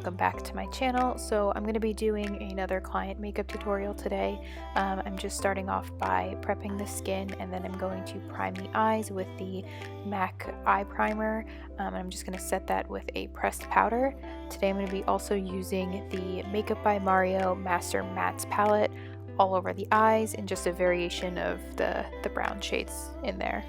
welcome back to my channel. So I'm going to be doing another client makeup tutorial today. I'm just starting off by prepping the skin, and then I'm going to prime the eyes with the MAC eye primer. And I'm just going to set that with a pressed powder. Today I'm going to be also using the Makeup by Mario Master Mattes palette all over the eyes in just a variation of the brown shades in there.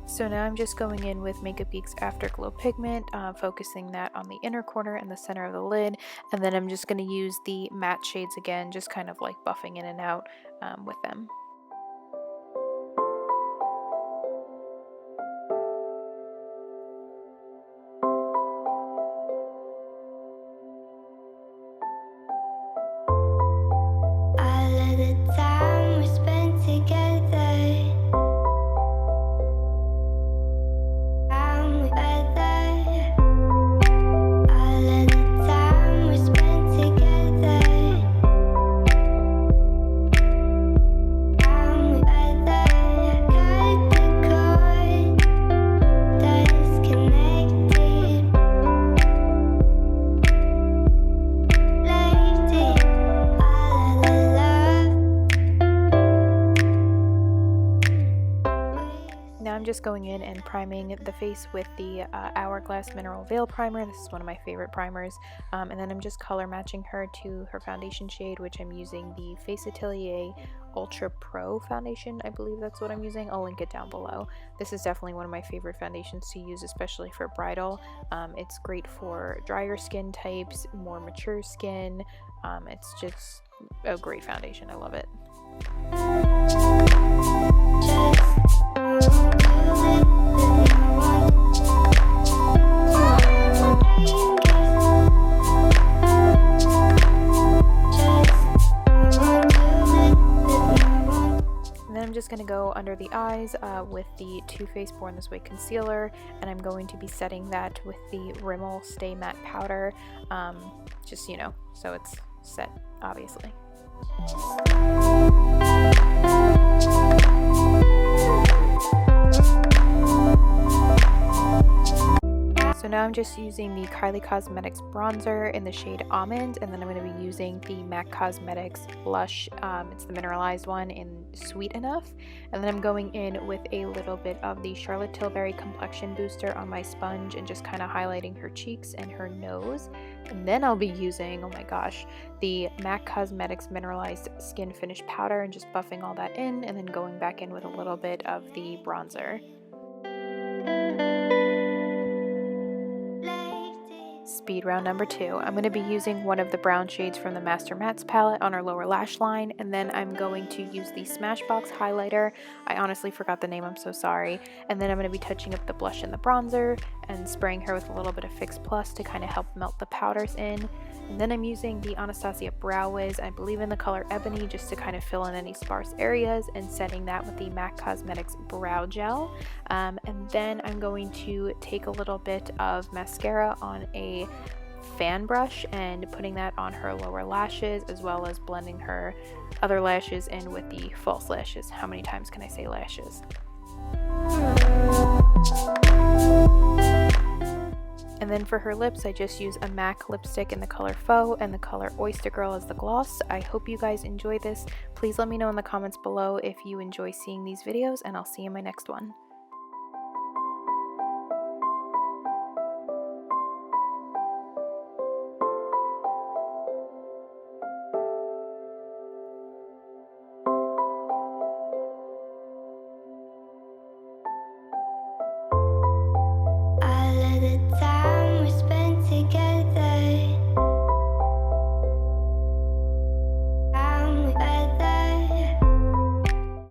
So now I'm just going in with Makeup Geek's Afterglow Pigment, focusing that on the inner corner and the center of the lid, and then I'm just going to use the matte shades again, just kind of like buffing in and out with them. Now I'm just going in and priming the face with the Hourglass Mineral Veil Primer. This is one of my favorite primers. And then I'm just color matching her to her foundation shade, which I'm using the Face Atelier Ultra Pro foundation. I believe that's what I'm using. I'll link it down below. This is definitely one of my favorite foundations to use, especially for bridal. It's great for drier skin types, more mature skin. It's just a great foundation. I love it. I'm just going to go under the eyes with the Too Faced Born This Way concealer, and I'm going to be setting that with the Rimmel Stay Matte powder, just, you know, so it's set, obviously. So now I'm just using the Kylie Cosmetics bronzer in the shade Almond, and then I'm going to be using the MAC Cosmetics blush. It's the mineralized one in Sweet Enough, and then I'm going in with a little bit of the Charlotte Tilbury Complexion Booster on my sponge and just kind of highlighting her cheeks and her nose. And then I'll be using, oh my gosh, the MAC Cosmetics Mineralized Skin Finish Powder and just buffing all that in, and then going back in with a little bit of the bronzer. Speed round number 2. I'm going to be using one of the brown shades from the Master Mattes palette on our lower lash line, and then I'm going to use the Smashbox highlighter. I honestly forgot the name, I'm so sorry. And then I'm going to be touching up the blush and the bronzer and spraying her with a little bit of Fix Plus to kind of help melt the powders in. And then I'm using the Anastasia Brow Wiz, I believe in the color Ebony, just to kind of fill in any sparse areas, and setting that with the MAC Cosmetics Brow Gel. And then I'm going to take a little bit of mascara on a fan brush and putting that on her lower lashes, as well as blending her other lashes in with the false lashes. How many times can I say lashes? And then for her lips, I just use a MAC lipstick in the color Faux and the color Oyster Girl as the gloss. I hope you guys enjoy this. Please let me know in the comments below if you enjoy seeing these videos, and I'll see you in my next one.